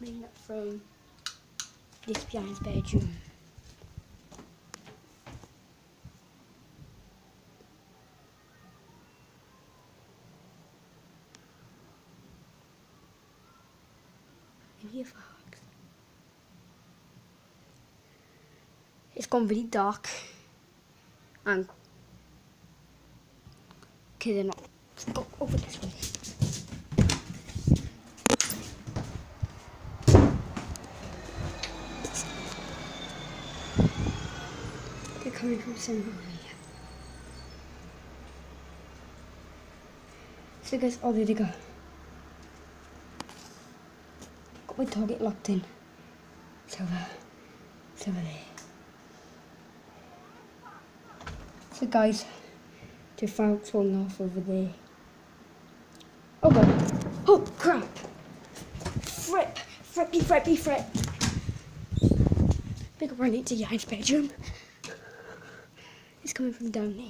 recording from this behind bedroom. In here, folks. It's gone really dark. And okay, they're not. Let's go over this way. They're coming from somewhere. So guys, oh there they go. Got my target locked in. It's over there. So guys, the fireworks falling off over there. Oh god. Oh crap! Frip. Big run into Yai's bedroom. It's coming from down there.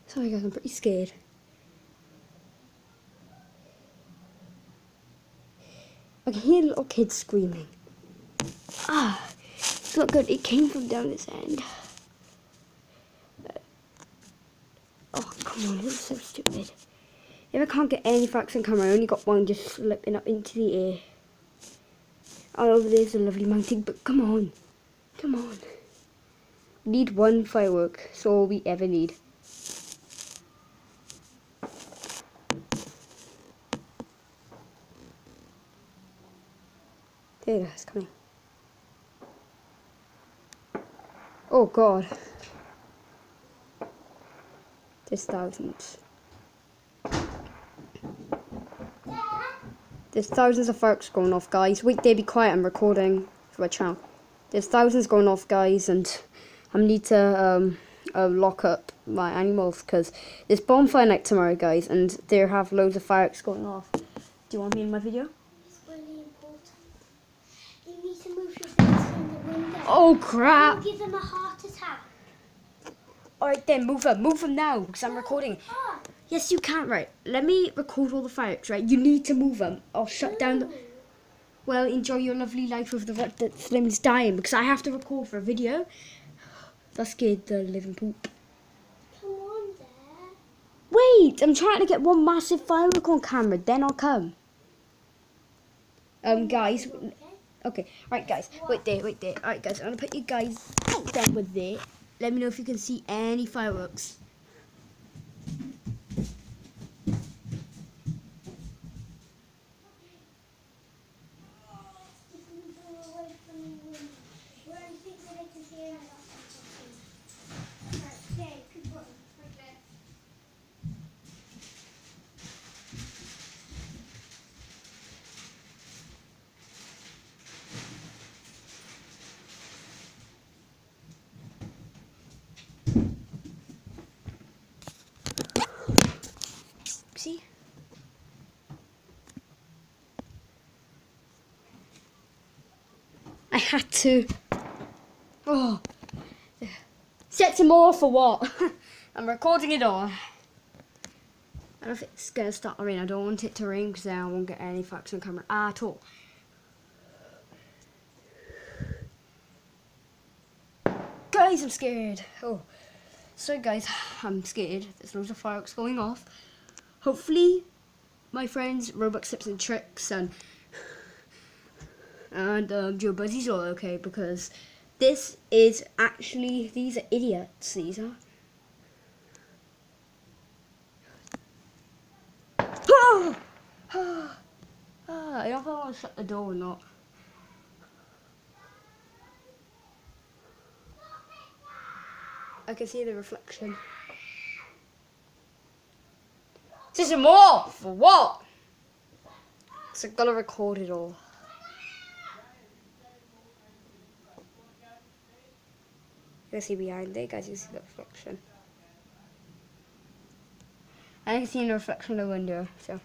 Sorry guys, I'm pretty scared. I can hear little kids screaming. Ah, it's not good. It came from down this end. Oh, come on, this is so stupid. If I can't get any facts on camera, I only got one just slipping up into the air. Oh, over there's a lovely mountain, but come on. We need one firework. That's all we ever need. There it is, coming. Oh god. There's thousands. There's thousands of fireworks going off, guys. Wait there, be quiet, I'm recording for my channel. There's thousands going off, guys, and I need to lock up my animals because there's bonfire night tomorrow, guys, and they have loads of fireworks going off. Do you want me in my video? It's really important. You need to move your face in the window. Oh crap! You'll give them a heart attack. Alright then, move them now, because I'm recording. Oh. Yes, you can, right. Let me record all the fireworks, right? You need to move them. I'll shut down the... Well, enjoy your lovely life of the rat that Slim's dying, because I have to record for a video. That scared the living poop. Come on there. Wait, I'm trying to get one massive firework on camera, then I'll come. Guys. Okay, right, guys. Wait there. Alright, guys, I'm going to put you guys down with there. Let me know if you can see any fireworks. See? I had to. Oh, set some more for what? I'm recording it all. I don't know if it's gonna start to rain. I don't want it to rain because then I won't get any facts on camera at all. Guys, I'm scared. Oh, so guys, I'm scared. There's loads of fireworks going off. Hopefully, my friends Robux Tips and Tricks and Joe Buzzy's all okay, because this is actually, these are idiots, these are. I don't know if I want to shut the door or not. I can see the reflection. This is more! For what? So I've got to record it all. You can see behind there, guys, you can see the reflection. I can see the reflection of the window, so.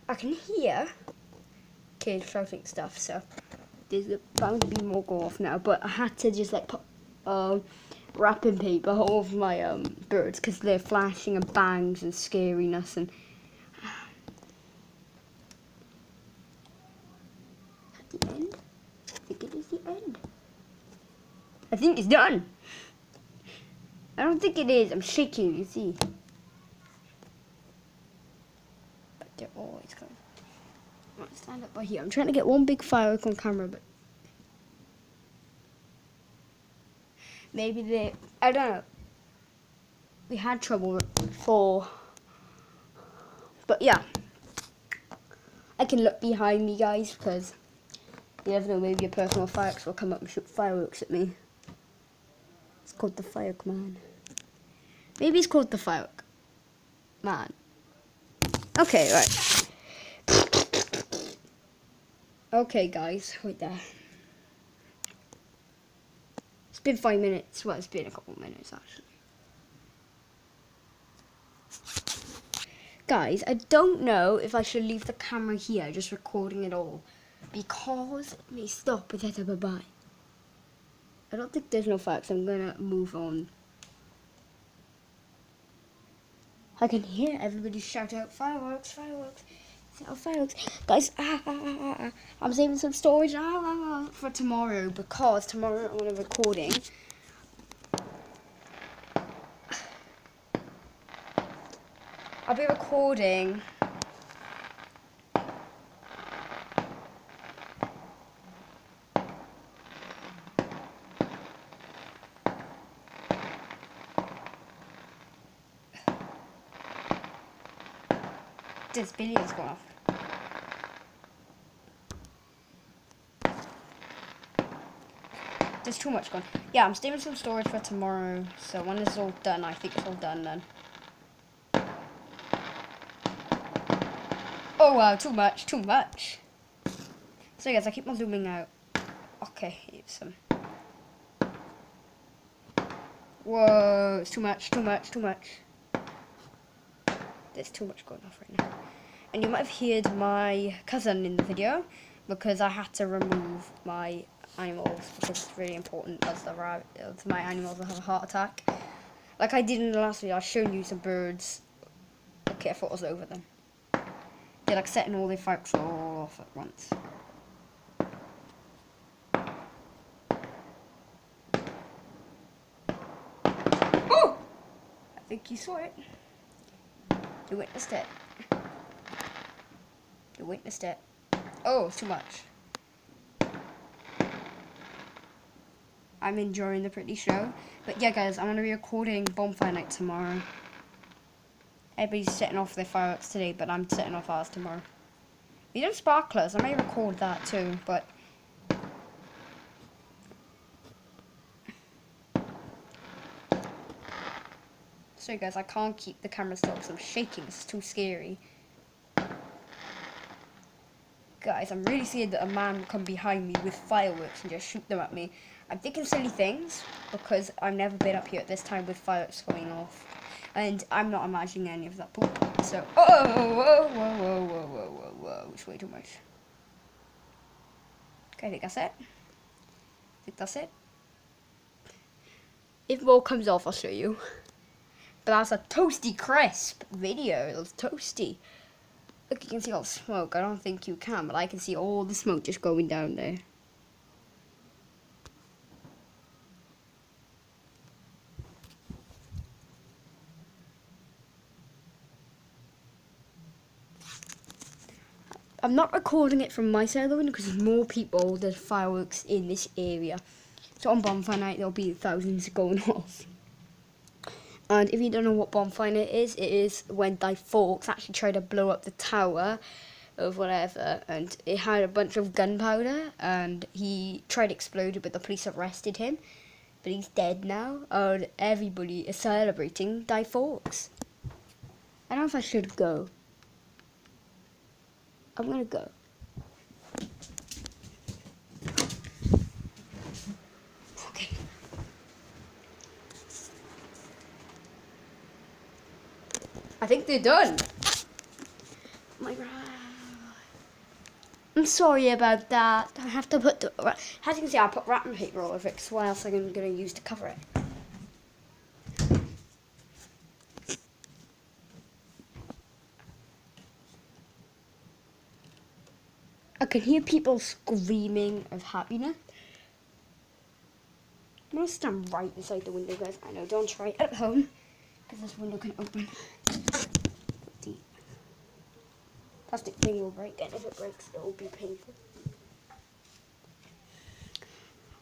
I can hear kids shouting stuff, so there's bound to be more go off now, but I had to just like put wrapping paper over my birds because they're flashing and bangs and scariness and. At the end? I think it is the end. I think it's done. I don't think it is. I'm shaking, you see. But they're always coming. I'm gonna stand up by here. I'm trying to get one big firework on camera, but maybe they. I don't know. We had trouble before. But yeah. I can look behind me, guys, because you never know, maybe a person with fireworks will come up and shoot fireworks at me. It's called the Firework Man. Maybe it's called the Firework Man. Okay, right. Okay, guys, wait there. It's been 5 minutes. Well, it's been a couple of minutes, actually. Guys, I don't know if I should leave the camera here, just recording it all, because it may stop and say bye-bye. I don't think there's no facts. I'm gonna move on. I can hear everybody shout out fireworks, fireworks. Oh, fireworks. Guys, I'm saving some storage for tomorrow because tomorrow I'm on a recording. I'll be recording this video's gone off. There's too much gone. Yeah, I'm saving some storage for tomorrow. So when it's all done, I think it's all done then. Oh wow, too much, too much. So guys, I keep on zooming out. Okay, here's some. Whoa, it's too much, too much, too much. There's too much going off right now. And you might have heard my cousin in the video because I had to remove my animals because it's really important as my animals will have a heart attack. Like I did in the last video, I've shown you some birds. Okay, I thought it was over then. They're like setting all their fireworks all off at once. Oh! I think you saw it. You witnessed it. You witnessed it. Oh, it's too much. I'm enjoying the pretty show. But yeah, guys, I'm going to be recording Bonfire Night tomorrow. Everybody's setting off their fireworks today, but I'm setting off ours tomorrow. We done sparklers. I may record that too, but... So guys, I can't keep the camera still because I'm shaking. It's too scary. Guys, I'm really scared that a man will come behind me with fireworks and just shoot them at me. I'm thinking silly things because I've never been up here at this time with fireworks going off. And I'm not imagining any of that poop. So, oh, whoa, whoa, whoa, whoa, whoa, whoa, whoa, it's way too much. Okay, I think that's it. I think that's it. If more comes off, I'll show you. But that's a toasty crisp video. It was toasty. Look, you can see all the smoke. I don't think you can, but I can see all the smoke just going down there. I'm not recording it from my side of the window because there's more people, there's fireworks in this area. So on Bonfire Night, there'll be thousands going off. And if you don't know what Bonfire Night is, it is when Die Fawkes actually tried to blow up the tower of whatever, and it had a bunch of gunpowder, and he tried to explode it, but the police arrested him. But he's dead now, and everybody is celebrating Die Fawkes. I don't know if I should go. I'm gonna go. Okay. I think they're done. Oh my God. I'm sorry about that. I have to put the... As you can see, I put wrapping paper all over it, because what else am I going to use to cover it? can hear people screaming of happiness. I'm gonna stand right inside the window, guys. I know, don't try it at home, because this window can open. The plastic thing will break, and if it breaks, it will be painful.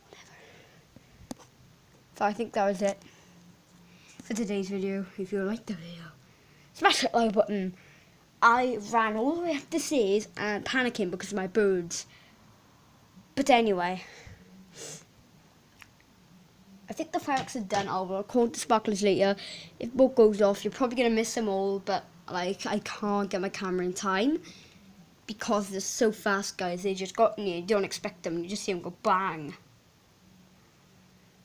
Whatever. So I think that was it for today's video. If you liked the video, smash that like button. I ran all the way up the stairs and panicking because of my birds. But anyway, I think the fireworks are done. I'll record the sparklers later. If boat goes off, you're probably gonna miss them all. But like, I can't get my camera in time because they're so fast, guys. They just got near. You don't expect them. You just see them go bang.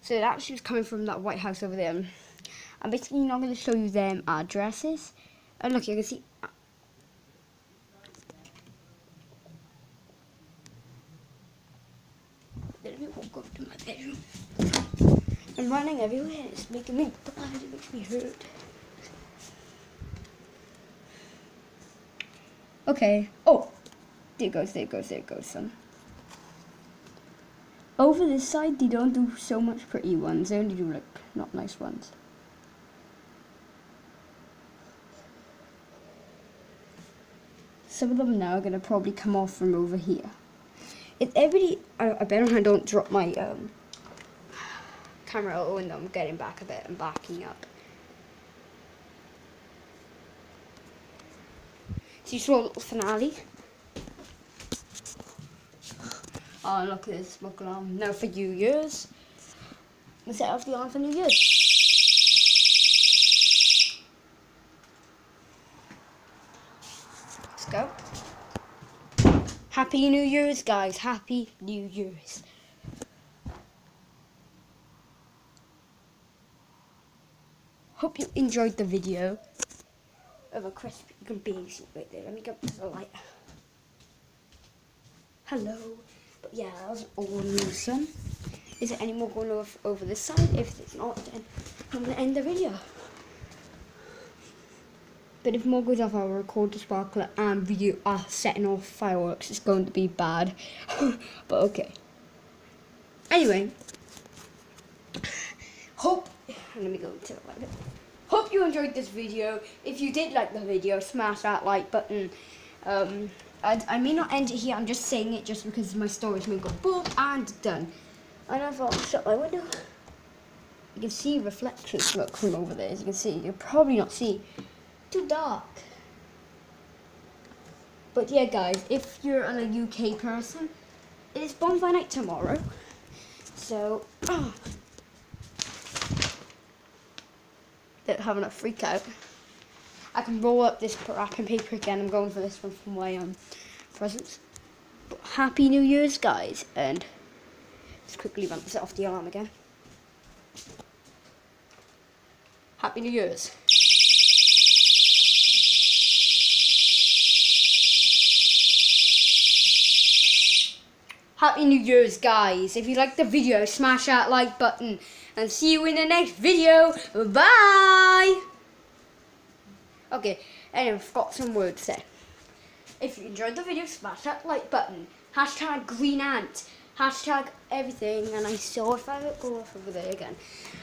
So it actually was coming from that White House over there. I'm basically not going to show you them addresses. And look, you can see. Let me walk up to my bedroom. I'm running everywhere. It's making me bad. It makes me hurt. Okay. Oh, there it goes. There it goes. There it goes, son. Over this side, they don't do so much pretty ones. They only do like not nice ones. Some of them now are gonna probably come off from over here. If everybody, I better I don't drop my camera out the window. I'm getting back a bit and backing up. So you saw a little finale. Oh, look at this smoke alarm. Now for New Year's. Let's set off the alarm for New Year's. Let's go. Happy New Year's, guys. Happy New Year's. Hope you enjoyed the video of a crispy baby right there. Let me go to the light. Hello. But yeah, that was all awesome. Is there any more going over this side? If it's not, then I'm going to end the video. But if more goes off, I'll record the sparkler and video setting off fireworks. It's going to be bad. But okay. Anyway. Let me go to the light. Hope you enjoyed this video. If you did like the video, smash that like button. I may not end it here. I'm just saying it just because my storage may go boom and done. And I've shut my window. You can see reflection smoke from over there. As you can see, you'll probably not see. Too dark. But yeah, guys, if you're a UK person, it's bonfire night tomorrow. So, don't have enough freak out. I can roll up this wrapping paper again. I'm going for this one for my presents. But Happy New Year's, guys, and let's quickly set off the alarm again. Happy New Year's. Happy New Year's, guys. If you liked the video, smash that like button. And see you in the next video. Bye! Okay, anyway, I've got some words to say. If you enjoyed the video, smash that like button. Hashtag green ant. Hashtag everything. And I saw if I would go off over there again.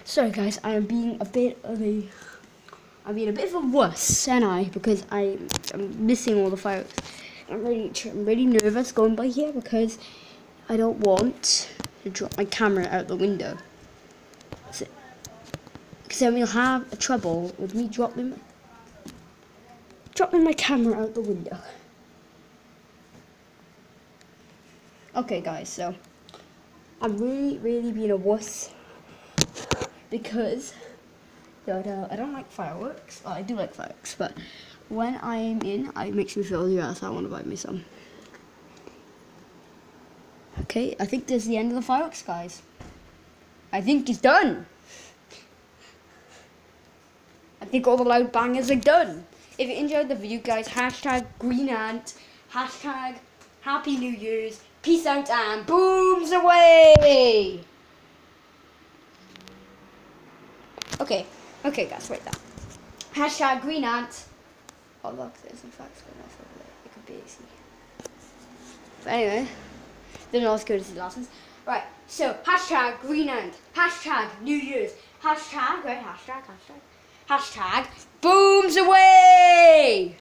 Sorry, guys, I am being a bit of a wuss, and I, because I'm missing all the fireworks. I'm really nervous going by here because I don't want to drop my camera out the window. Because then we'll have trouble with me dropping my camera out the window. Okay, guys, so I'm really being a wuss because I don't like fireworks. Well, I do like fireworks, but when I'm in, it makes me feel yes, I want to buy me some. Okay, I think this is the end of the fireworks, guys. I think it's done. I think all the loud bangers are done. If you enjoyed the video, guys, hashtag green ant, hashtag happy New Year's, peace out and booms away. Okay, guys, wait that. Hashtag green ant. Oh look, there's some facts going off over there. It could be easy. But anyway, they're not as good as the last ones. Right, so hashtag Green End, hashtag New Year's, hashtag, right, hashtag, booms away!